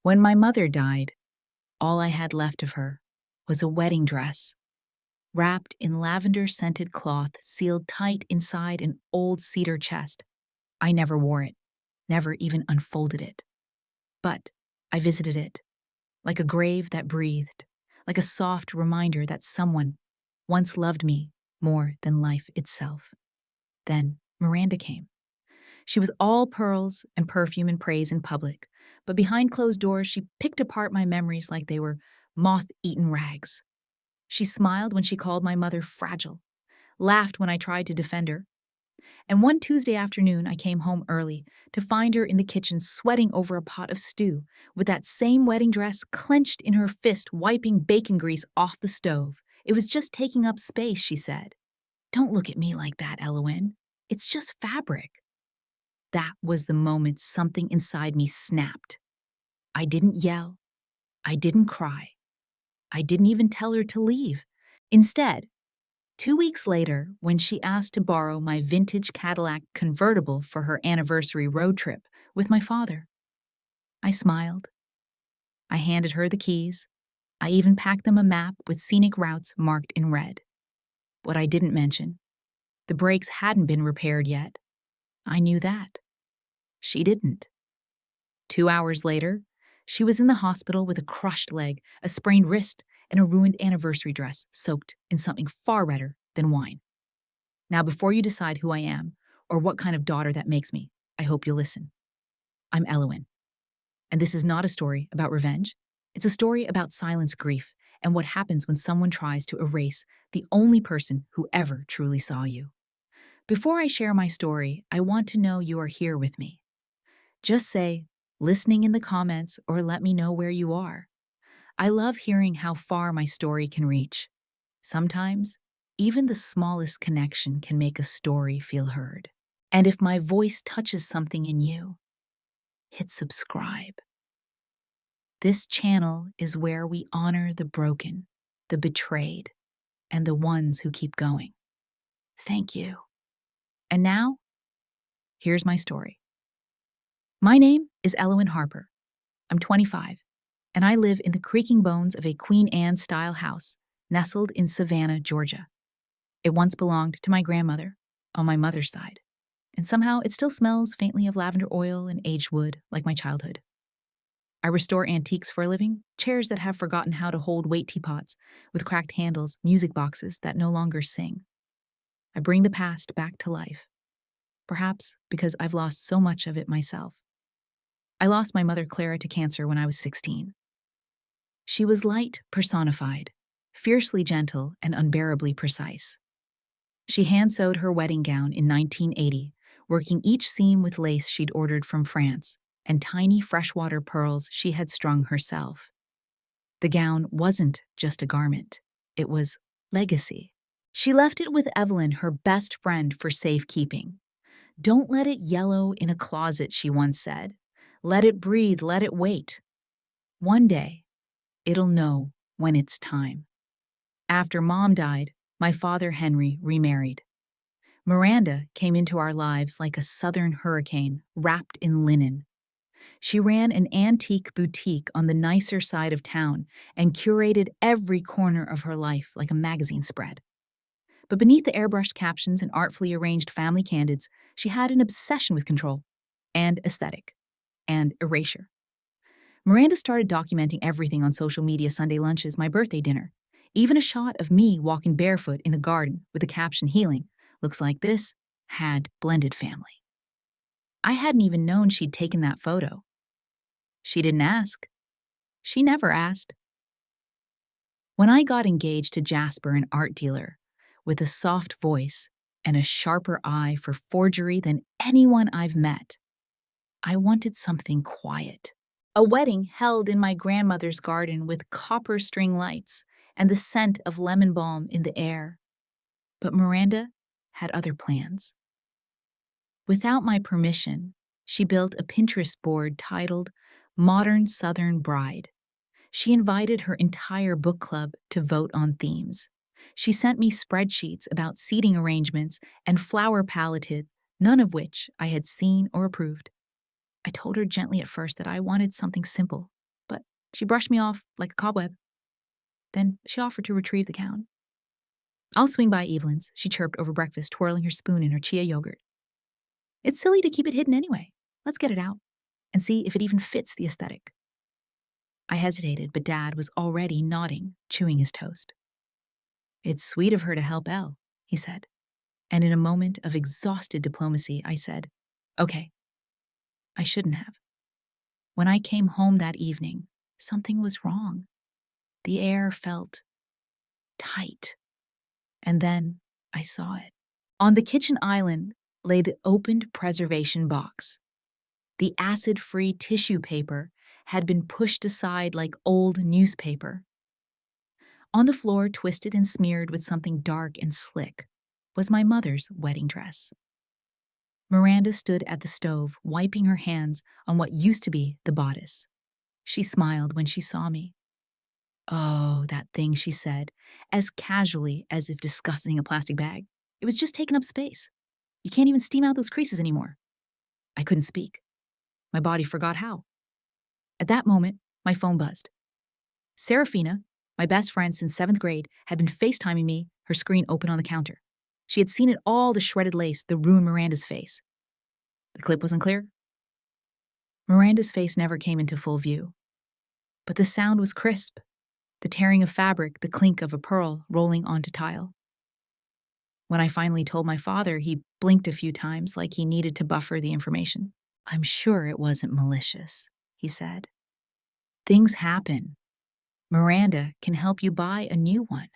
When my mother died, all I had left of her was a wedding dress, wrapped in lavender-scented cloth sealed tight inside an old cedar chest. I never wore it, never even unfolded it. But I visited it, like a grave that breathed, like a soft reminder that someone once loved me more than life itself. Then Miranda came. She was all pearls and perfume and praise in public, but behind closed doors she picked apart my memories like they were moth-eaten rags. She smiled when she called my mother fragile, laughed when I tried to defend her, and one Tuesday afternoon I came home early to find her in the kitchen sweating over a pot of stew, with that same wedding dress clenched in her fist wiping bacon grease off the stove. It was just taking up space, she said. Don't look at me like that, Elowen. It's just fabric. That was the moment something inside me snapped. I didn't yell. I didn't cry. I didn't even tell her to leave. Instead, 2 weeks later, when she asked to borrow my vintage Cadillac convertible for her anniversary road trip with my father, I smiled. I handed her the keys. I even packed them a map with scenic routes marked in red. What I didn't mention, the brakes hadn't been repaired yet. I knew that. She didn't. 2 hours later, she was in the hospital with a crushed leg, a sprained wrist, and a ruined anniversary dress soaked in something far redder than wine. Now, before you decide who I am or what kind of daughter that makes me, I hope you'll listen. I'm Elowen, and this is not a story about revenge. It's a story about silence grief and what happens when someone tries to erase the only person who ever truly saw you. Before I share my story, I want to know you are here with me. Just say, listening in the comments, or let me know where you are. I love hearing how far my story can reach. Sometimes, even the smallest connection can make a story feel heard. And if my voice touches something in you, hit subscribe. This channel is where we honor the broken, the betrayed, and the ones who keep going. Thank you. And now, here's my story. My name is Elowen Harper. I'm 25, and I live in the creaking bones of a Queen Anne-style house nestled in Savannah, Georgia. It once belonged to my grandmother on my mother's side, and somehow it still smells faintly of lavender oil and aged wood like my childhood. I restore antiques for a living, chairs that have forgotten how to hold weight teapots with cracked handles, music boxes that no longer sing. I bring the past back to life, perhaps because I've lost so much of it myself. I lost my mother Clara to cancer when I was 16. She was light personified, fiercely gentle and unbearably precise. She hand-sewed her wedding gown in 1980, working each seam with lace she'd ordered from France and tiny freshwater pearls she had strung herself. The gown wasn't just a garment. It was legacy. She left it with Evelyn, her best friend, for safekeeping. Don't let it yellow in a closet, she once said. Let it breathe, let it wait. One day, it'll know when it's time. After Mom died, my father Henry remarried. Miranda came into our lives like a southern hurricane wrapped in linen. She ran an antique boutique on the nicer side of town and curated every corner of her life like a magazine spread. But beneath the airbrushed captions and artfully arranged family candids, she had an obsession with control and aesthetic and erasure. Miranda started documenting everything on social media: Sunday lunches, my birthday dinner. Even a shot of me walking barefoot in a garden with the caption "Healing looks like this" had blended family. I hadn't even known she'd taken that photo. She didn't ask. She never asked. When I got engaged to Jasper, an art dealer with a soft voice and a sharper eye for forgery than anyone I've met, I wanted something quiet. A wedding held in my grandmother's garden with copper string lights and the scent of lemon balm in the air. But Miranda had other plans. Without my permission, she built a Pinterest board titled Modern Southern Bride. She invited her entire book club to vote on themes. She sent me spreadsheets about seating arrangements and flower palettes, none of which I had seen or approved. I told her gently at first that I wanted something simple, She brushed me off like a cobweb. Then she offered to retrieve the gown. I'll swing by Evelyn's, she chirped over breakfast, twirling her spoon in her chia yogurt. It's silly to keep it hidden anyway. Let's get it out and see if it even fits the aesthetic. I hesitated, but Dad was already nodding, chewing his toast. It's sweet of her to help Elle, he said. And in a moment of exhausted diplomacy, I said, okay. I shouldn't have. When I came home that evening, something was wrong. The air felt tight. And then I saw it. On the kitchen island lay the opened preservation box. The acid-free tissue paper had been pushed aside like old newspaper. On the floor, twisted and smeared with something dark and slick, was my mother's wedding dress. Miranda stood at the stove, wiping her hands on what used to be the bodice. She smiled when she saw me. Oh, that thing, she said, as casually as if discussing a plastic bag. It was just taking up space. You can't even steam out those creases anymore. I couldn't speak. My body forgot how. At that moment, my phone buzzed. Serafina, my best friend since 7th grade, had been FaceTiming me, her screen open on the counter. She had seen it all, the shredded lace, the ruined Miranda's face. The clip wasn't clear. Miranda's face never came into full view. But the sound was crisp. The tearing of fabric, the clink of a pearl rolling onto tile. When I finally told my father, he blinked a few times like he needed to buffer the information. I'm sure it wasn't malicious, he said. Things happen. Miranda can help you buy a new one.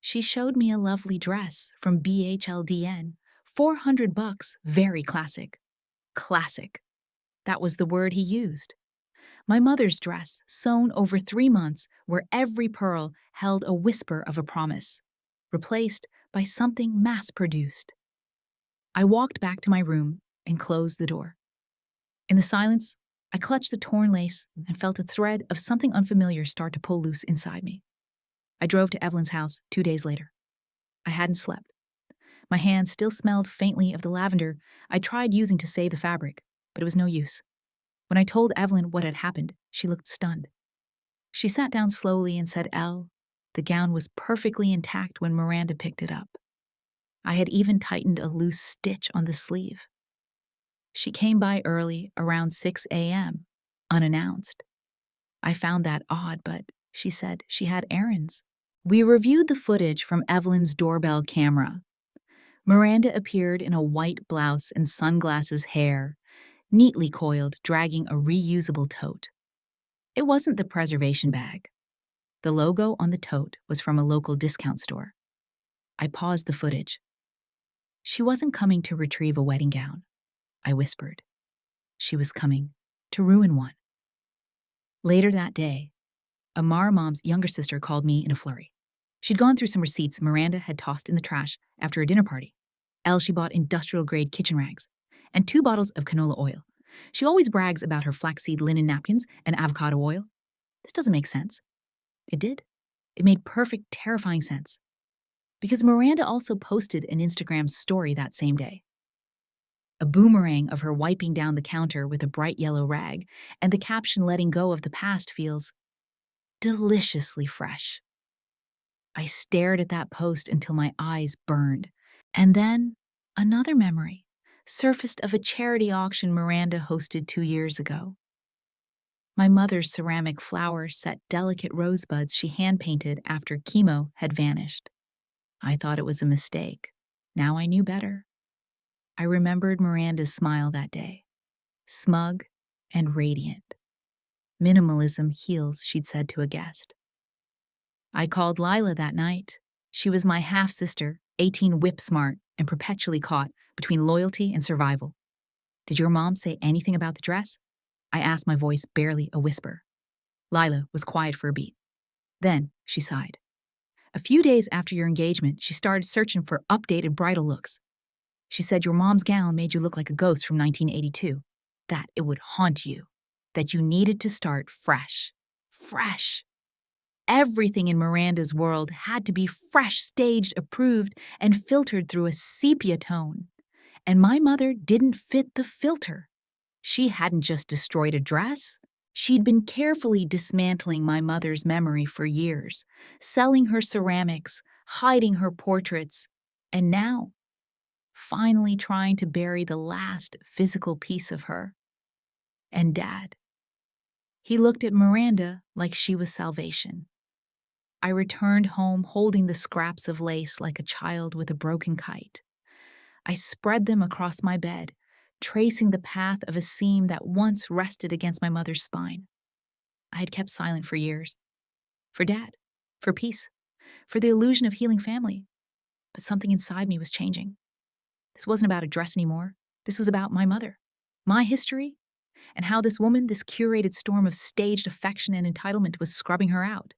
She showed me a lovely dress from BHLDN, $400, very classic. Classic. That was the word he used. My mother's dress, sewn over 3 months, where every pearl held a whisper of a promise, replaced by something mass-produced. I walked back to my room and closed the door. In the silence, I clutched the torn lace and felt a thread of something unfamiliar start to pull loose inside me. I drove to Evelyn's house 2 days later. I hadn't slept. My hands still smelled faintly of the lavender I tried using to save the fabric, but it was no use. When I told Evelyn what had happened, she looked stunned. She sat down slowly and said, Elle, the gown was perfectly intact when Miranda picked it up. I had even tightened a loose stitch on the sleeve. She came by early, around 6 a.m., unannounced. I found that odd, but she said she had errands. We reviewed the footage from Evelyn's doorbell camera. Miranda appeared in a white blouse and sunglasses hair, neatly coiled, dragging a reusable tote. It wasn't the preservation bag. The logo on the tote was from a local discount store. I paused the footage. She wasn't coming to retrieve a wedding gown, I whispered. She was coming to ruin one. Later that day, Amar Mom's younger sister called me in a flurry. She'd gone through some receipts Miranda had tossed in the trash after a dinner party. She bought industrial-grade kitchen rags and 2 bottles of canola oil. She always brags about her flaxseed linen napkins and avocado oil. This doesn't make sense. It did. It made perfect, terrifying sense. Because Miranda also posted an Instagram story that same day. A boomerang of her wiping down the counter with a bright yellow rag, and the caption letting go of the past feels deliciously fresh. I stared at that post until my eyes burned. And then another memory surfaced of a charity auction Miranda hosted 2 years ago. My mother's ceramic flower set delicate rosebuds she hand-painted after chemo had vanished. I thought it was a mistake. Now I knew better. I remembered Miranda's smile that day, smug and radiant. Minimalism heals, she'd said to a guest. I called Lila that night. She was my half-sister, 18 whip-smart, and perpetually caught between loyalty and survival. Did your mom say anything about the dress? I asked, my voice barely a whisper. Lila was quiet for a beat. Then she sighed. A few days after your engagement, she started searching for updated bridal looks. She said your mom's gown made you look like a ghost from 1982, that it would haunt you, that you needed to start fresh. Fresh. Everything in Miranda's world had to be fresh, staged, approved, and filtered through a sepia tone. And my mother didn't fit the filter. She hadn't just destroyed a dress. She'd been carefully dismantling my mother's memory for years, selling her ceramics, hiding her portraits, and now, finally trying to bury the last physical piece of her. And Dad. He looked at Miranda like she was salvation. I returned home holding the scraps of lace like a child with a broken kite. I spread them across my bed, tracing the path of a seam that once rested against my mother's spine. I had kept silent for years. For Dad. For peace. For the illusion of healing family. But something inside me was changing. This wasn't about a dress anymore. This was about my mother. My history. And how this woman, this curated storm of staged affection and entitlement, was scrubbing her out.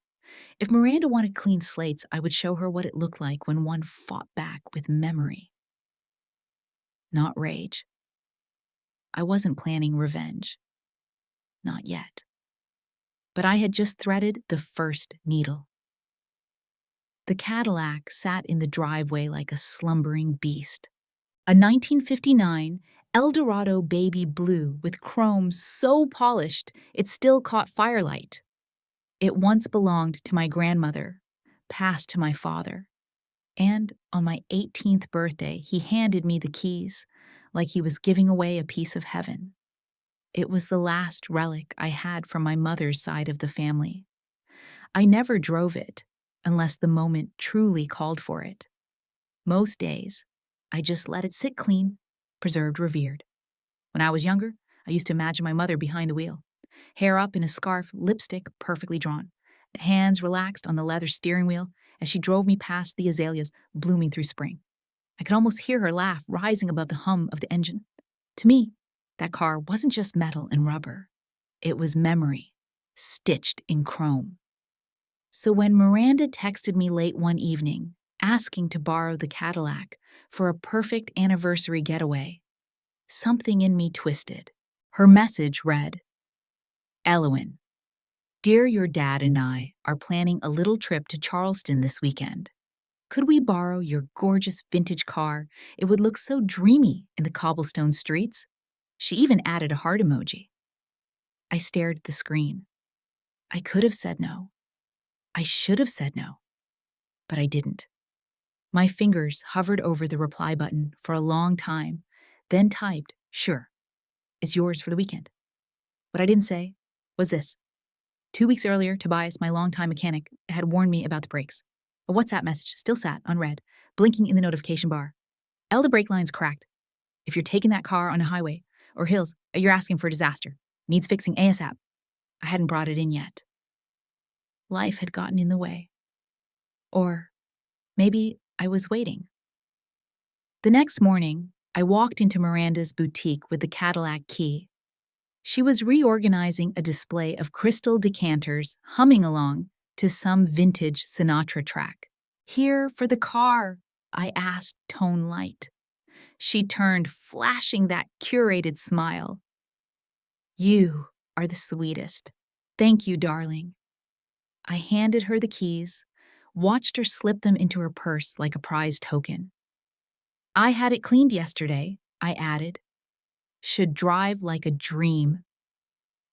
If Miranda wanted clean slates, I would show her what it looked like when one fought back with memory. Not rage. I wasn't planning revenge. Not yet. But I had just threaded the first needle. The Cadillac sat in the driveway like a slumbering beast. A 1959 Eldorado baby blue with chrome so polished it still caught firelight. It once belonged to my grandmother, passed to my father. And on my 18th birthday, he handed me the keys, like he was giving away a piece of heaven. It was the last relic I had from my mother's side of the family. I never drove it, unless the moment truly called for it. Most days, I just let it sit clean, preserved, revered. When I was younger, I used to imagine my mother behind the wheel, hair up in a scarf, lipstick perfectly drawn, hands relaxed on the leather steering wheel as she drove me past the azaleas blooming through spring. I could almost hear her laugh rising above the hum of the engine. To me, that car wasn't just metal and rubber. It was memory, stitched in chrome. So when Miranda texted me late one evening, asking to borrow the Cadillac for a perfect anniversary getaway, something in me twisted. Her message read, Elwin, dear, your dad and I are planning a little trip to Charleston this weekend. Could we borrow your gorgeous vintage car? It would look so dreamy in the cobblestone streets. She even added a heart emoji. I stared at the screen. I could have said no. I should have said no. But I didn't. My fingers hovered over the reply button for a long time, then typed, sure, it's yours for the weekend. What I didn't say was this. 2 weeks earlier, Tobias, my longtime mechanic, had warned me about the brakes. A WhatsApp message still sat unread, blinking in the notification bar. El, the brake line's cracked. If you're taking that car on a highway or hills, you're asking for a disaster. Needs fixing ASAP. I hadn't brought it in yet. Life had gotten in the way. Or maybe I was waiting. The next morning, I walked into Miranda's boutique with the Cadillac key. She was reorganizing a display of crystal decanters, humming along to some vintage Sinatra track. Here for the car, I asked, tone light. She turned, flashing that curated smile. You are the sweetest. Thank you, darling. I handed her the keys, watched her slip them into her purse like a prize token. I had it cleaned yesterday, I added. Should drive like a dream.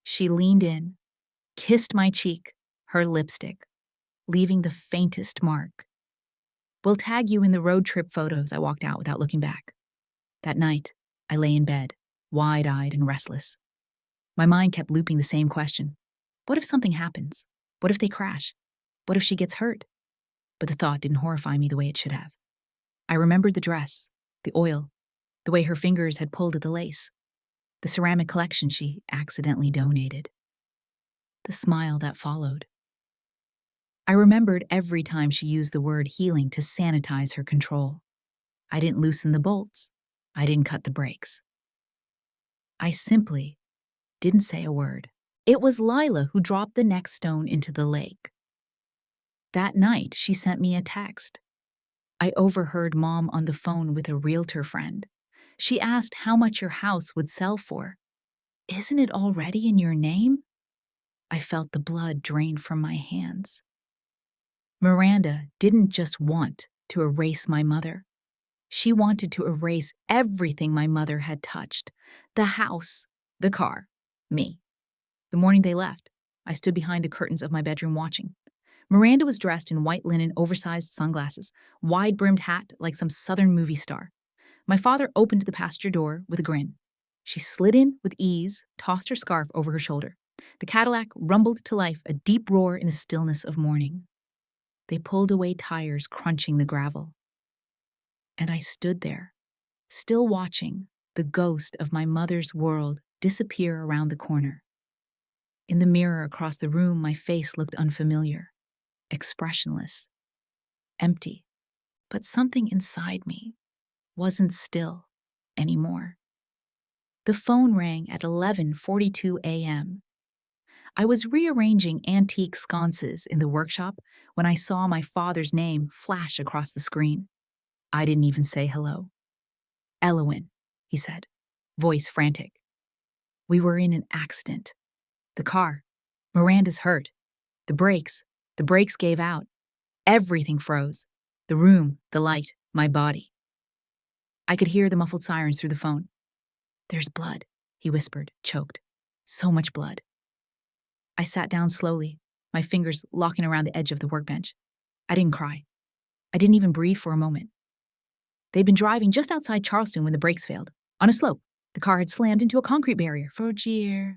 She leaned in, kissed my cheek, her lipstick, leaving the faintest mark. We'll tag you in the road trip photos. I walked out without looking back. That night, I lay in bed, wide-eyed and restless. My mind kept looping the same question. What if something happens? What if they crash? What if she gets hurt? But the thought didn't horrify me the way it should have. I remembered the dress, the oil, the way her fingers had pulled at the lace, the ceramic collection she accidentally donated, the smile that followed. I remembered every time she used the word healing to sanitize her control. I didn't loosen the bolts. I didn't cut the brakes. I simply didn't say a word. It was Lila who dropped the next stone into the lake. That night, she sent me a text. I overheard Mom on the phone with a realtor friend. She asked how much your house would sell for. Isn't it already in your name? I felt the blood drain from my hands. Miranda didn't just want to erase my mother. She wanted to erase everything my mother had touched. The house, the car, me. The morning they left, I stood behind the curtains of my bedroom watching. Miranda was dressed in white linen, oversized sunglasses, wide-brimmed hat like some southern movie star. My father opened the passenger door with a grin. She slid in with ease, tossed her scarf over her shoulder. The Cadillac rumbled to life, a deep roar in the stillness of morning. They pulled away, tires crunching the gravel. And I stood there, still watching the ghost of my mother's world disappear around the corner. In the mirror across the room, my face looked unfamiliar, expressionless, empty. But something inside me wasn't still anymore. The phone rang at 11:42 a.m. I was rearranging antique sconces in the workshop when I saw my father's name flash across the screen. I didn't even say hello. "Elowin," he said, voice frantic. "We were in an accident. The car. Miranda's hurt. The brakes gave out. Everything froze. The room, the light, my body." I could hear the muffled sirens through the phone. "There's blood," he whispered, choked. "So much blood." I sat down slowly, my fingers locking around the edge of the workbench. I didn't cry. I didn't even breathe for a moment. They'd been driving just outside Charleston when the brakes failed. On a slope, the car had slammed into a concrete barrier. Fragile.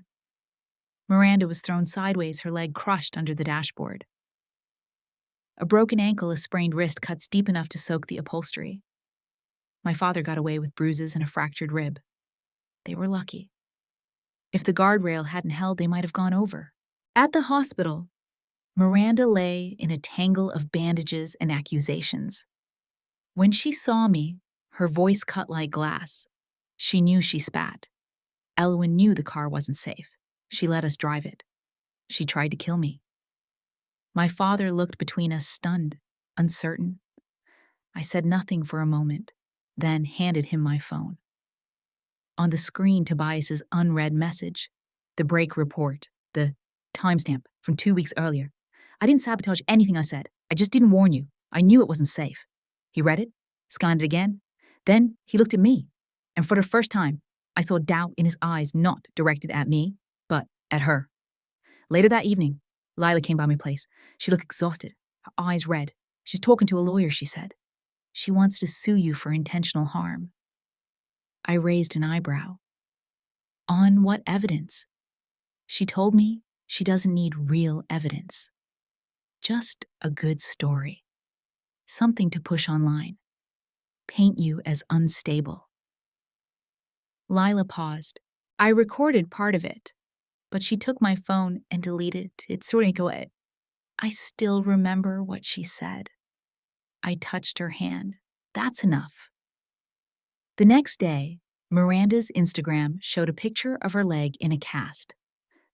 Miranda was thrown sideways, her leg crushed under the dashboard. A broken ankle, a sprained wrist, cuts deep enough to soak the upholstery. My father got away with bruises and a fractured rib. They were lucky. If the guardrail hadn't held, they might have gone over. At the hospital, Miranda lay in a tangle of bandages and accusations. When she saw me, her voice cut like glass. She knew she spat. Elwyn knew the car wasn't safe. She let us drive it. She tried to kill me. My father looked between us, stunned, uncertain. I said nothing for a moment, then handed him my phone. On the screen, Tobias's unread message, the brake report, the timestamp from 2 weeks earlier. "I didn't sabotage anything I said. I just didn't warn you. I knew it wasn't safe." He read it, scanned it again. Then he looked at me, and for the first time, I saw doubt in his eyes, not directed at me, but at her. Later that evening, Lila came by my place. She looked exhausted, her eyes red. "She's talking to a lawyer," she said. "She wants to sue you for intentional harm." I raised an eyebrow. "On what evidence?" She told me she doesn't need real evidence. Just a good story. Something to push online. Paint you as unstable. Lila paused. "I recorded part of it, but she took my phone and deleted it. I still remember what she said." I touched her hand. "That's enough." The next day, Miranda's Instagram showed a picture of her leg in a cast.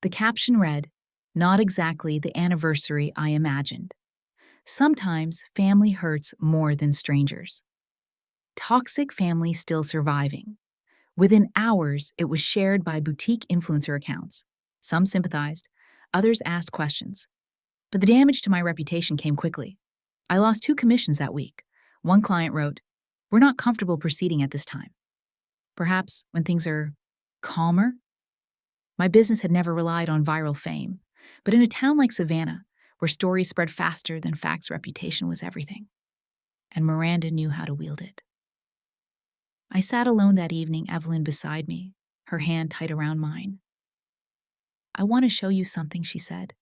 The caption read, "Not exactly the anniversary I imagined. Sometimes family hurts more than strangers." Toxic family still surviving. Within hours, it was shared by boutique influencer accounts. Some sympathized, others asked questions. But the damage to my reputation came quickly. I lost 2 commissions that week. One client wrote, "We're not comfortable proceeding at this time." Perhaps when things are calmer? My business had never relied on viral fame, but in a town like Savannah, where stories spread faster than facts, reputation was everything. And Miranda knew how to wield it. I sat alone that evening, Evelyn beside me, her hand tight around mine. "I want to show you something," she said,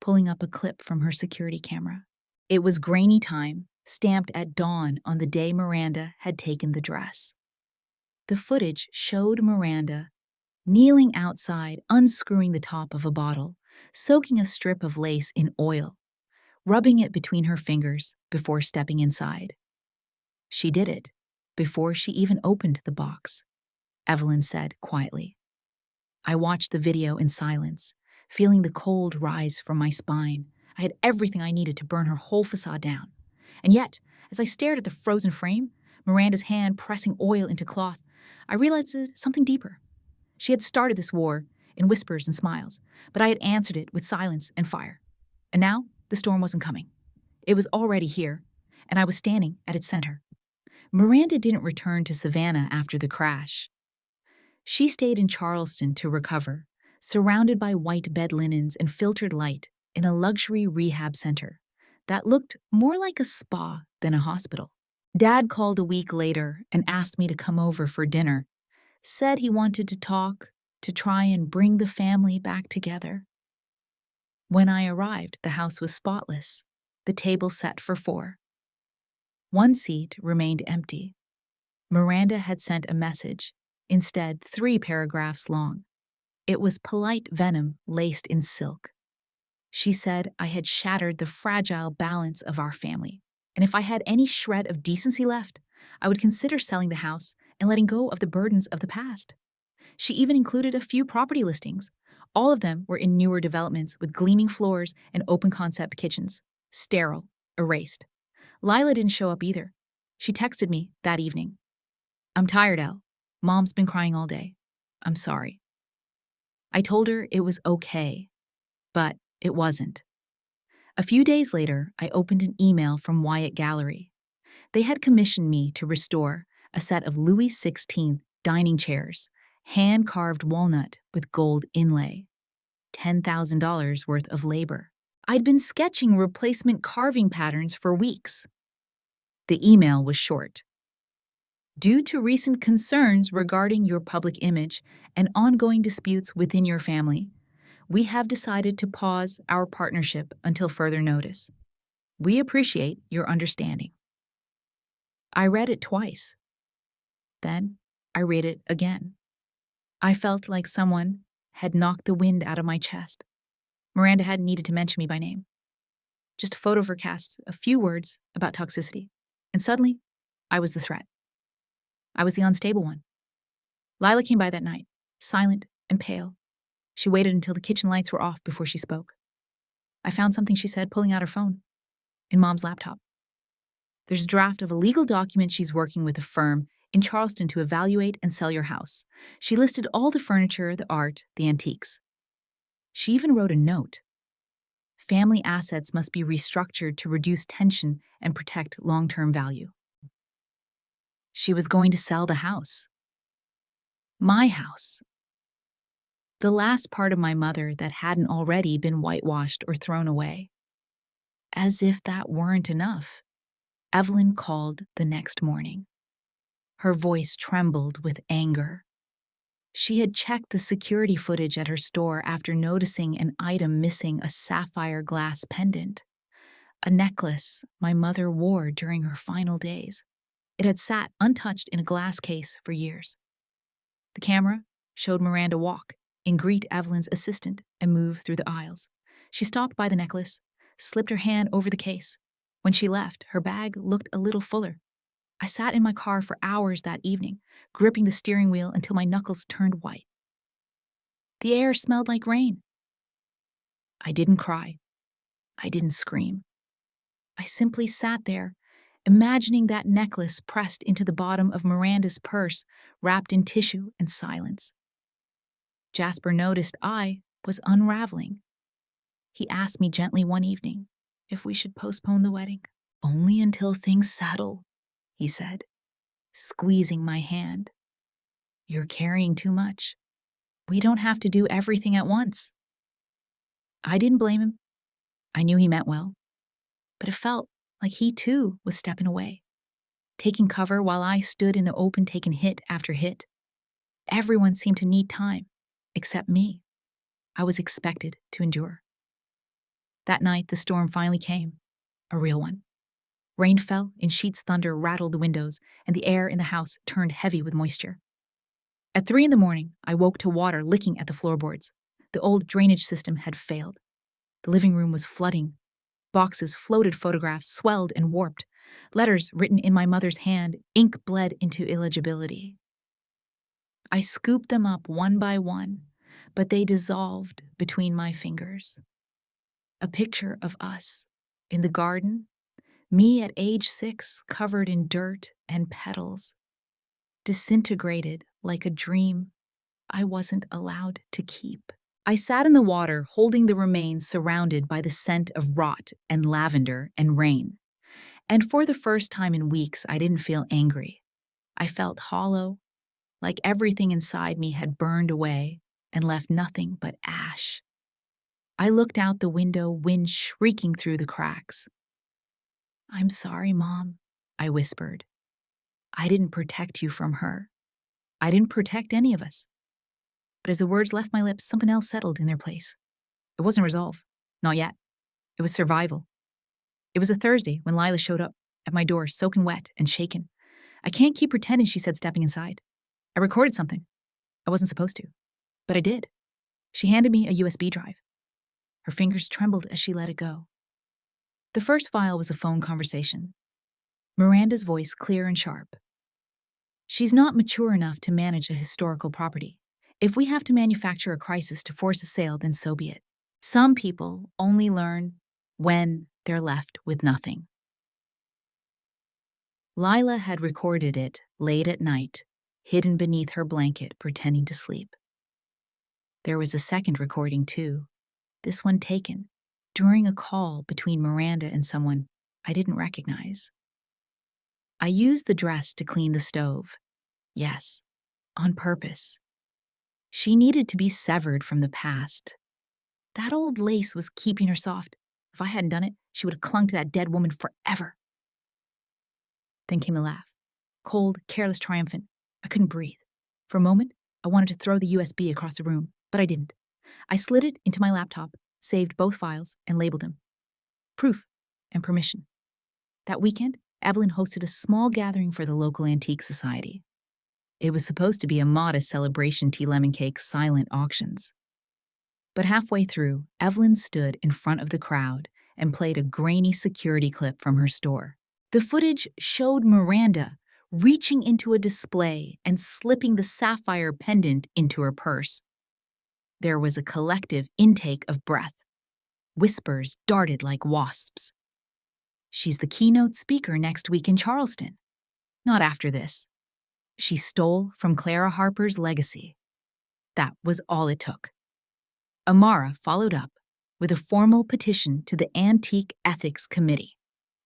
pulling up a clip from her security camera. It was grainy time, stamped at dawn on the day Miranda had taken the dress. The footage showed Miranda kneeling outside, unscrewing the top of a bottle, soaking a strip of lace in oil, rubbing it between her fingers before stepping inside. She did it before she even opened the box, Evelyn said quietly. I watched the video in silence, feeling the cold rise from my spine. I had everything I needed to burn her whole facade down. And yet, as I stared at the frozen frame, Miranda's hand pressing oil into cloth, I realized something deeper. She had started this war in whispers and smiles, but I had answered it with silence and fire. And now, the storm wasn't coming. It was already here, and I was standing at its center. Miranda didn't return to Savannah after the crash. She stayed in Charleston to recover, surrounded by white bed linens and filtered light in a luxury rehab center that looked more like a spa than a hospital. Dad called a week later and asked me to come over for dinner, said he wanted to talk, to try and bring the family back together. When I arrived, the house was spotless, the table set for 4. One seat remained empty. Miranda had sent a message, instead 3 paragraphs long. It was polite venom laced in silk. She said I had shattered the fragile balance of our family, and if I had any shred of decency left, I would consider selling the house and letting go of the burdens of the past. She even included a few property listings. All of them were in newer developments with gleaming floors and open-concept kitchens. Sterile, erased. Lila didn't show up either. She texted me that evening. "I'm tired, Elle. Mom's been crying all day. I'm sorry." I told her it was okay, but it wasn't. A few days later, I opened an email from Wyatt Gallery. They had commissioned me to restore a set of Louis XVI dining chairs, hand-carved walnut with gold inlay. $10,000 worth of labor. I'd been sketching replacement carving patterns for weeks. The email was short. "Due to recent concerns regarding your public image and ongoing disputes within your family, we have decided to pause our partnership until further notice. We appreciate your understanding." I read it twice. Then I read it again. I felt like someone had knocked the wind out of my chest. Miranda hadn't needed to mention me by name. Just a photo of her cast, a few words about toxicity. And suddenly, I was the threat. I was the unstable one. Lila came by that night, silent and pale. She waited until the kitchen lights were off before she spoke. "I found something," she said, pulling out her phone, "in Mom's laptop. There's a draft of a legal document she's working with a firm in Charleston to evaluate and sell your house. She listed all the furniture, the art, the antiques. She even wrote a note. Family assets must be restructured to reduce tension and protect long-term value." She was going to sell the house. My house. The last part of my mother that hadn't already been whitewashed or thrown away. As if that weren't enough, Evelyn called the next morning. Her voice trembled with anger. She had checked the security footage at her store after noticing an item missing: a sapphire glass pendant, a necklace my mother wore during her final days. It had sat untouched in a glass case for years. The camera showed Miranda walk and greet Evelyn's assistant and move through the aisles. She stopped by the necklace, slipped her hand over the case. When she left, her bag looked a little fuller. I sat in my car for hours that evening, gripping the steering wheel until my knuckles turned white. The air smelled like rain. I didn't cry. I didn't scream. I simply sat there, imagining that necklace pressed into the bottom of Miranda's purse, wrapped in tissue and silence. Jasper noticed I was unraveling. He asked me gently one evening if we should postpone the wedding. "Only until things settle," he said, squeezing my hand. "You're carrying too much. We don't have to do everything at once." I didn't blame him. I knew he meant well. But it felt like he too was stepping away, taking cover while I stood in the open taking hit after hit. Everyone seemed to need time, except me. I was expected to endure. That night, the storm finally came, a real one. Rain fell and sheets thunder rattled the windows, and the air in the house turned heavy with moisture. At 3 a.m, I woke to water licking at the floorboards. The old drainage system had failed. The living room was flooding. Boxes, floated photographs, swelled and warped. Letters written in my mother's hand, ink bled into illegibility. I scooped them up one by one, but they dissolved between my fingers. A picture of us in the garden, me at age 6, covered in dirt and petals, disintegrated like a dream I wasn't allowed to keep. I sat in the water, holding the remains, surrounded by the scent of rot and lavender and rain. And for the first time in weeks, I didn't feel angry. I felt hollow, like everything inside me had burned away, and left nothing but ash. I looked out the window, wind shrieking through the cracks. "I'm sorry, Mom," I whispered. "I didn't protect you from her. I didn't protect any of us." But as the words left my lips, something else settled in their place. It wasn't resolve. Not yet. It was survival. It was a Thursday when Lila showed up at my door, soaking wet and shaken. "I can't keep pretending," she said, stepping inside. "I recorded something. I wasn't supposed to, but I did." She handed me a USB drive. Her fingers trembled as she let it go. The first file was a phone conversation. Miranda's voice clear and sharp. "She's not mature enough to manage a historical property. If we have to manufacture a crisis to force a sale, then so be it. Some people only learn when they're left with nothing." Lila had recorded it late at night, hidden beneath her blanket, pretending to sleep. There was a second recording, too, this one taken during a call between Miranda and someone I didn't recognize. I used the dress to clean the stove. Yes, on purpose. She needed to be severed from the past. That old lace was keeping her soft. If I hadn't done it, she would have clung to that dead woman forever. Then came the laugh. Cold, careless, triumphant. I couldn't breathe. For a moment, I wanted to throw the USB across the room, but I didn't. I slid it into my laptop, saved both files, and labeled them. Proof and permission. That weekend, Evelyn hosted a small gathering for the local antique society. It was supposed to be a modest celebration, tea, lemon cake, silent auctions. But halfway through, Evelyn stood in front of the crowd and played a grainy security clip from her store. The footage showed Miranda reaching into a display and slipping the sapphire pendant into her purse. There was a collective intake of breath. Whispers darted like wasps. "She's the keynote speaker next week in Charleston." Not after this. She stole from Clara Harper's legacy. That was all it took. Amara followed up with a formal petition to the Antique Ethics Committee.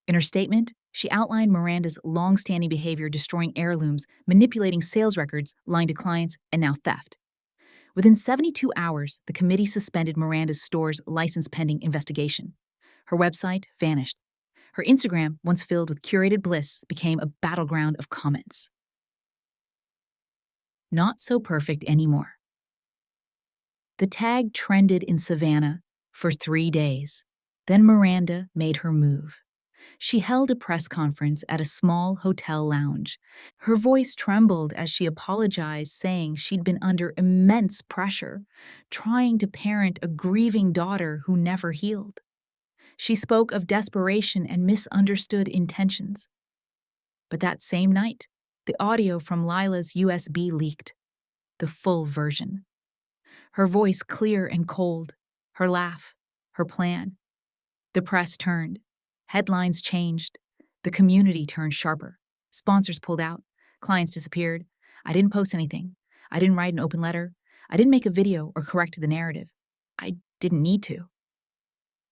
In her statement, she outlined Miranda's long-standing behavior, destroying heirlooms, manipulating sales records, lying to clients, and now theft. Within 72 hours, the committee suspended Miranda's store's license pending investigation. Her website vanished. Her Instagram, once filled with curated bliss, became a battleground of comments. Not so perfect anymore. The tag trended in Savannah for 3 days. Then Miranda made her move. She held a press conference at a small hotel lounge. Her voice trembled as she apologized, saying she'd been under immense pressure, trying to parent a grieving daughter who never healed. She spoke of desperation and misunderstood intentions. But that same night, the audio from Lila's USB leaked, the full version. Her voice clear and cold, her laugh, her plan. The press turned. Headlines changed. The community turned sharper. Sponsors pulled out. Clients disappeared. I didn't post anything. I didn't write an open letter. I didn't make a video or correct the narrative. I didn't need to.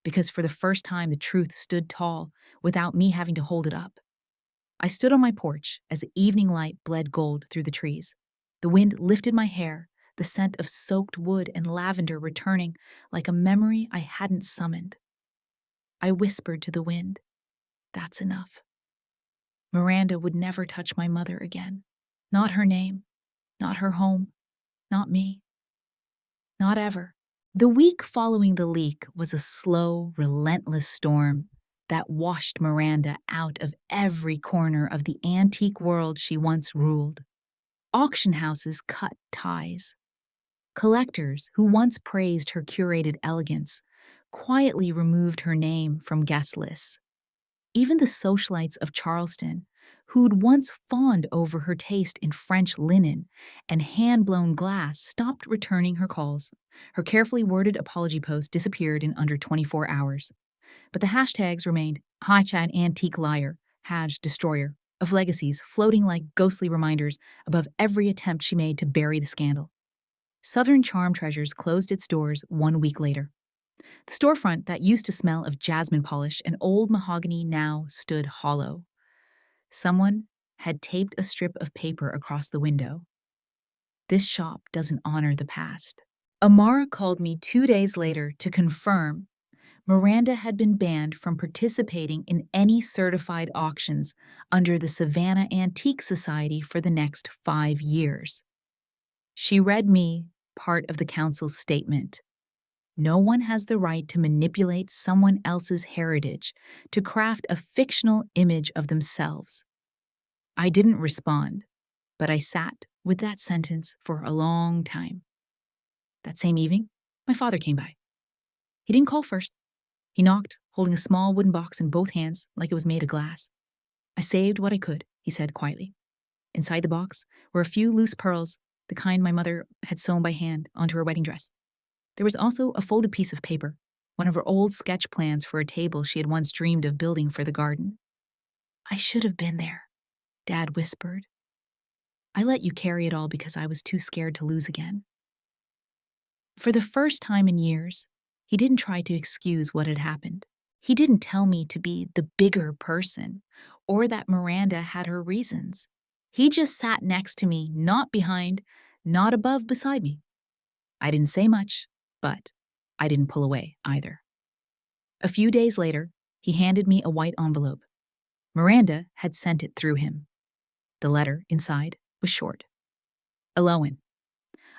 Because for the first time, the truth stood tall without me having to hold it up. I stood on my porch as the evening light bled gold through the trees. The wind lifted my hair, the scent of soaked wood and lavender returning like a memory I hadn't summoned. I whispered to the wind, "That's enough." Miranda would never touch my mother again. Not her name, not her home, not me. Not ever. The week following the leak was a slow, relentless storm that washed Miranda out of every corner of the antique world she once ruled. Auction houses cut ties. Collectors who once praised her curated elegance quietly removed her name from guest lists. Even the socialites of Charleston, who'd once fawned over her taste in French linen and hand-blown glass, stopped returning her calls. Her carefully worded apology post disappeared in under 24 hours. But the hashtags remained #Chad Antique Liar, #Destroyer of Legacies, floating like ghostly reminders above every attempt she made to bury the scandal. Southern Charm Treasures closed its doors 1 week later. The storefront that used to smell of jasmine polish and old mahogany now stood hollow. Someone had taped a strip of paper across the window. "This shop doesn't honor the past. Amara called me 2 days later to confirm Miranda had been banned from participating in any certified auctions under the Savannah Antique Society for the next 5 years. She read me part of the council's statement. No one has the right to manipulate someone else's heritage to craft a fictional image of themselves. I didn't respond, but I sat with that sentence for a long time. That same evening, my father came by. He didn't call first. He knocked, holding a small wooden box in both hands like it was made of glass. I saved what I could, he said quietly. Inside the box were a few loose pearls, the kind my mother had sewn by hand onto her wedding dress. There was also a folded piece of paper, one of her old sketch plans for a table she had once dreamed of building for the garden. I should have been there, Dad whispered. I let you carry it all because I was too scared to lose again. For the first time in years, he didn't try to excuse what had happened. He didn't tell me to be the bigger person or that Miranda had her reasons. He just sat next to me, not behind, not above beside me. I didn't say much, but I didn't pull away either. A few days later, he handed me a white envelope. Miranda had sent it through him. The letter inside was short. Elowen,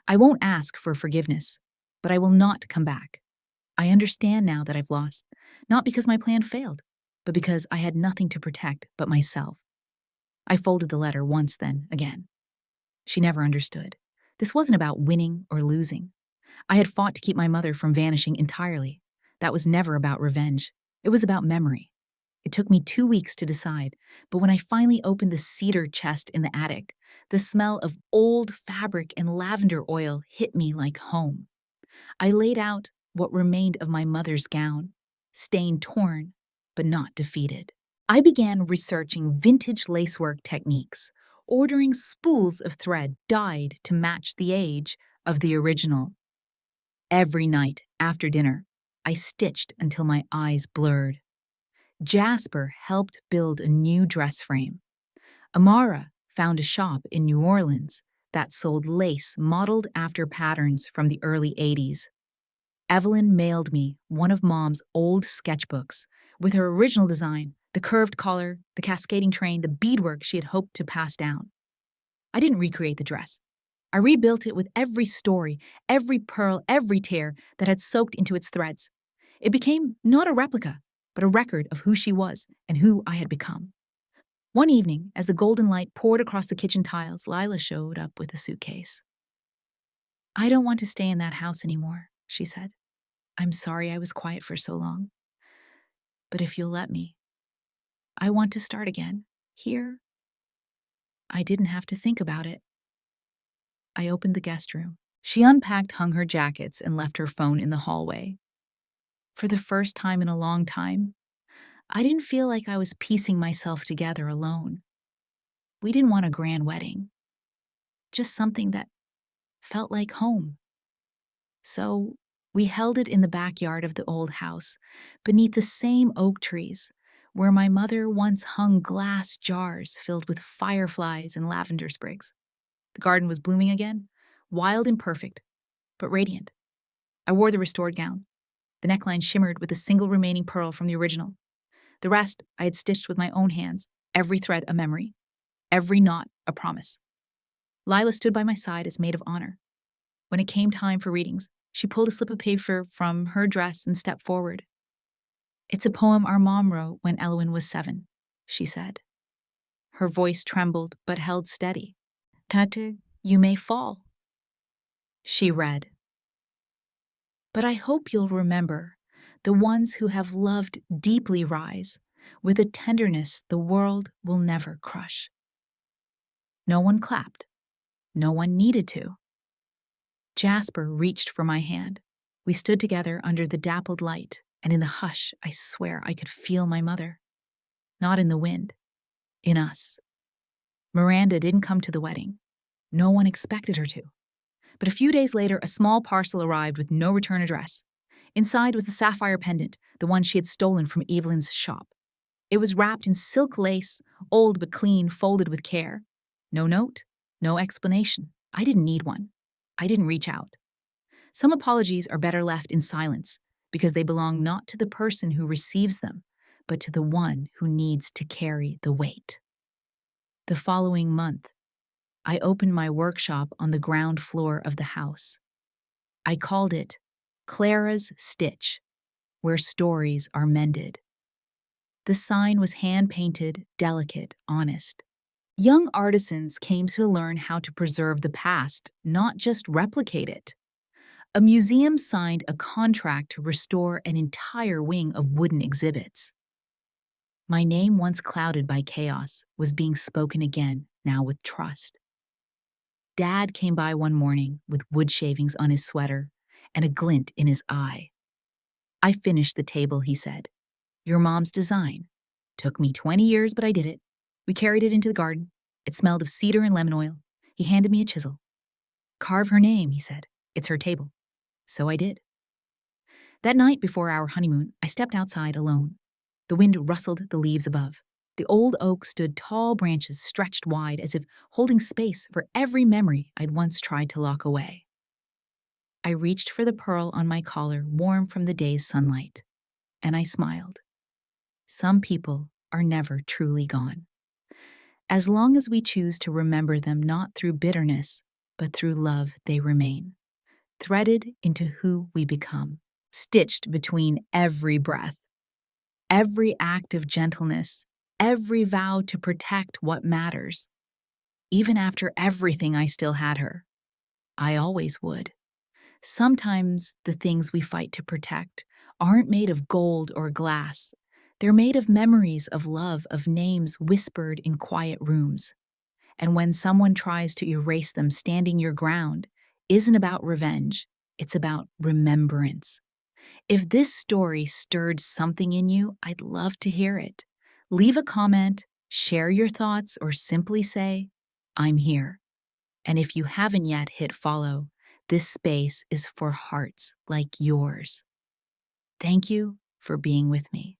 I won't ask for forgiveness, but I will not come back. I understand now that I've lost, not because my plan failed, but because I had nothing to protect but myself. I folded the letter once, then again. She never understood. This wasn't about winning or losing. I had fought to keep my mother from vanishing entirely. That was never about revenge. It was about memory. It took me 2 weeks to decide, but when I finally opened the cedar chest in the attic, the smell of old fabric and lavender oil hit me like home. I laid out what remained of my mother's gown, stained torn, but not defeated. I began researching vintage lacework techniques, ordering spools of thread dyed to match the age of the original. Every night after dinner, I stitched until my eyes blurred. Jasper helped build a new dress frame. Amara found a shop in New Orleans that sold lace modeled after patterns from the early 80s. Evelyn mailed me one of Mom's old sketchbooks with her original design, the curved collar, the cascading train, the beadwork she had hoped to pass down. I didn't recreate the dress. I rebuilt it with every story, every pearl, every tear that had soaked into its threads. It became not a replica, but a record of who she was and who I had become. One evening, as the golden light poured across the kitchen tiles, Lila showed up with a suitcase. I don't want to stay in that house anymore, she said. I'm sorry I was quiet for so long. But if you'll let me, I want to start again, here. I didn't have to think about it. I opened the guest room. She unpacked, hung her jackets, and left her phone in the hallway. For the first time in a long time, I didn't feel like I was piecing myself together alone. We didn't want a grand wedding, just something that felt like home. So we held it in the backyard of the old house, beneath the same oak trees, where my mother once hung glass jars filled with fireflies and lavender sprigs. The garden was blooming again, wild and perfect, but radiant. I wore the restored gown. The neckline shimmered with a single remaining pearl from the original. The rest I had stitched with my own hands, every thread a memory, every knot a promise. Lila stood by my side as maid of honor. When it came time for readings, she pulled a slip of paper from her dress and stepped forward. It's a poem our mom wrote when Elowen was 7, she said. Her voice trembled but held steady. Tate, you may fall. She read. But I hope you'll remember the ones who have loved deeply rise with a tenderness the world will never crush. No one clapped. No one needed to. Jasper reached for my hand. We stood together under the dappled light, and in the hush, I swear I could feel my mother. Not in the wind, in us. Miranda didn't come to the wedding. No one expected her to. But a few days later, a small parcel arrived with no return address. Inside was the sapphire pendant, the one she had stolen from Evelyn's shop. It was wrapped in silk lace, old but clean, folded with care. No note, no explanation. I didn't need one. I didn't reach out. Some apologies are better left in silence because they belong not to the person who receives them, but to the one who needs to carry the weight. The following month, I opened my workshop on the ground floor of the house. I called it Clara's Stitch, where stories are mended. The sign was hand-painted, delicate, honest. Young artisans came to learn how to preserve the past, not just replicate it. A museum signed a contract to restore an entire wing of wooden exhibits. My name, once clouded by chaos, was being spoken again, now with trust. Dad came by one morning with wood shavings on his sweater and a glint in his eye. "I finished the table," he said. "Your mom's design. Took me 20 years, but I did it. We carried it into the garden. It smelled of cedar and lemon oil. He handed me a chisel. 'Carve her name,' he said. 'It's her table.' So I did." That night before our honeymoon, I stepped outside alone. The wind rustled the leaves above. The old oak stood tall branches stretched wide as if holding space for every memory I'd once tried to lock away. I reached for the pearl on my collar, warm from the day's sunlight, and I smiled. Some people are never truly gone. As long as we choose to remember them not through bitterness, but through love, they remain, threaded into who we become, stitched between every breath, every act of gentleness, every vow to protect what matters. Even after everything, I still had her. I always would. Sometimes the things we fight to protect aren't made of gold or glass. They're made of memories of love, of names whispered in quiet rooms. And when someone tries to erase them, standing your ground isn't about revenge, it's about remembrance. If this story stirred something in you, I'd love to hear it. Leave a comment, share your thoughts, or simply say, "I'm here." And if you haven't yet hit follow, this space is for hearts like yours. Thank you for being with me.